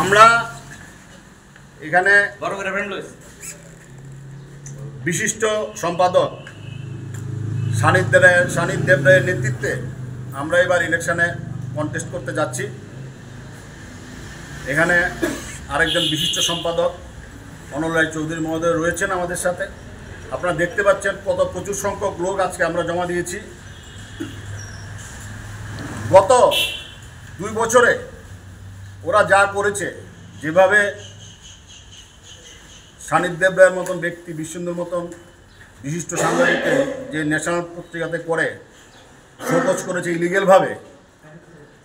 আমরা এখানে বিশিষ্ট সম্পাদক সানিদ দেবরায়ের নেতৃত্বে আমরা এবার ইলেকশনে কন্টেস্ট করতে যাচ্ছি। এখানে আরেকজন বিশিষ্ট সম্পাদক অনল রায় চৌধুরী মহোদয় রয়েছেন আমাদের সাথে। আপনারা দেখতে পাচ্ছেন কত প্রচুর সংখ্যক লোক আজকে আমরা জমা দিয়েছি। গত 2 বছরে ওরা যা করেছে, যেভাবে সানিদ দেবরায়ের মতন ব্যক্তি, বিশ্বন্দুর মতন বিশিষ্ট সাংবাদিককে যে ন্যাশনাল পত্রিকাতে করে শোকজ করেছে, ইলিগেলভাবে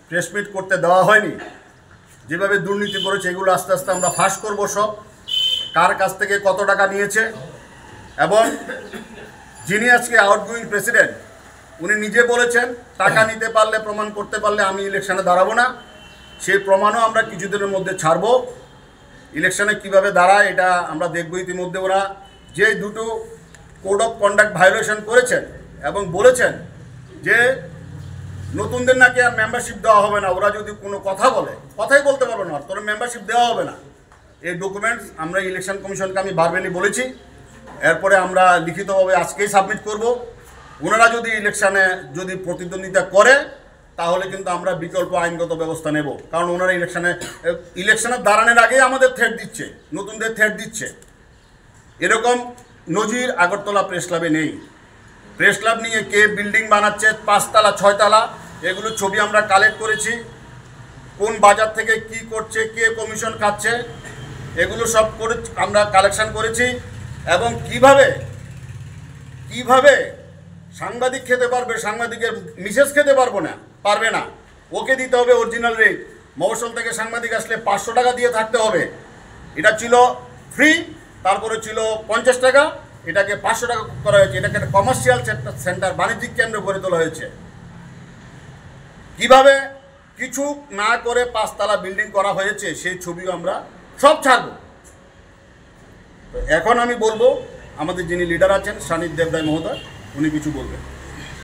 প্রেস মিট করতে দেওয়া হয়নি, যেভাবে দুর্নীতি করেছে, এগুলো আস্তে আস্তে আমরা ফাঁস করব। সব কার কাছ থেকে কত টাকা নিয়েছে, এবং যিনি আজকে আউটগোয়িং প্রেসিডেন্ট উনি নিজে বলেছেন টাকা নিতে পারলে, প্রমাণ করতে পারলে আমি ইলেকশনে দাঁড়াবো না। সেই প্রমাণও আমরা কিছুদিনের মধ্যে ছাড়ব। ইলেকশনে কিভাবে দাঁড়ায় এটা আমরা দেখব। ইতিমধ্যে ওরা যে 2টো কোড অফ কন্ডাক্ট ভায়োলেশন করেছেন এবং বলেছেন যে নতুনদের নাকি আর মেম্বারশিপ দেওয়া হবে না। ওরা যদি কোনো কথা বলে, কথাই বলতে পারবে না, তোর মেম্বারশিপ দেওয়া হবে না। এই ডকুমেন্টস আমরা ইলেকশন কমিশনকে আমি বারবারই বলেছি। এরপরে আমরা লিখিতভাবে আজকেই সাবমিট করব। ওনারা যদি ইলেকশনে প্রতিদ্বন্দ্বিতা করে তাহলে কিন্তু আমরা বিকল্প আইনগত ব্যবস্থা নেব। কারণ ওনারা ইলেকশনে দাঁড়ানোর আগেই আমাদের থ্রেট দিচ্ছে, নতুনদের থ্রেট দিচ্ছে। এরকম নজির আগরতলা প্রেস ক্লাবে নেই। প্রেস ক্লাব নিয়ে কে বিল্ডিং বানাচ্ছে 5 তলা 6 তলা, এগুলো ছবি আমরা কালেক্ট করেছি। কোন বাজার থেকে কি করছে, কে কমিশন খাচ্ছে, এগুলো সব করে আমরা কালেকশন করেছি। এবং কিভাবে সাংবাদিক খেতে পারবে, সাংবাদিকের মিসেস খেতে পারবে না, ওকে দিতে হবে অরিজিনাল রেট। মফস্বল থেকে সাংবাদিক আসলে 500 টাকা দিয়ে থাকতে হবে। এটা ছিল ফ্রি, তারপরে ছিল 50 টাকা, এটাকে 500 টাকা করা হয়েছে। এটাকে একটা কমার্শিয়াল সেন্টার, বাণিজ্যিক কেন্দ্র গড়ে তোলা হয়েছে। কিভাবে কিছু না করে 5 তলা বিল্ডিং করা হয়েছে সেই ছবিও আমরা সব ছাড়ব। এখন আমি বলবো আমাদের যিনি লিডার আছেন সানিদ দেবরায় মহোদয়, উনি কিছু বলবেন।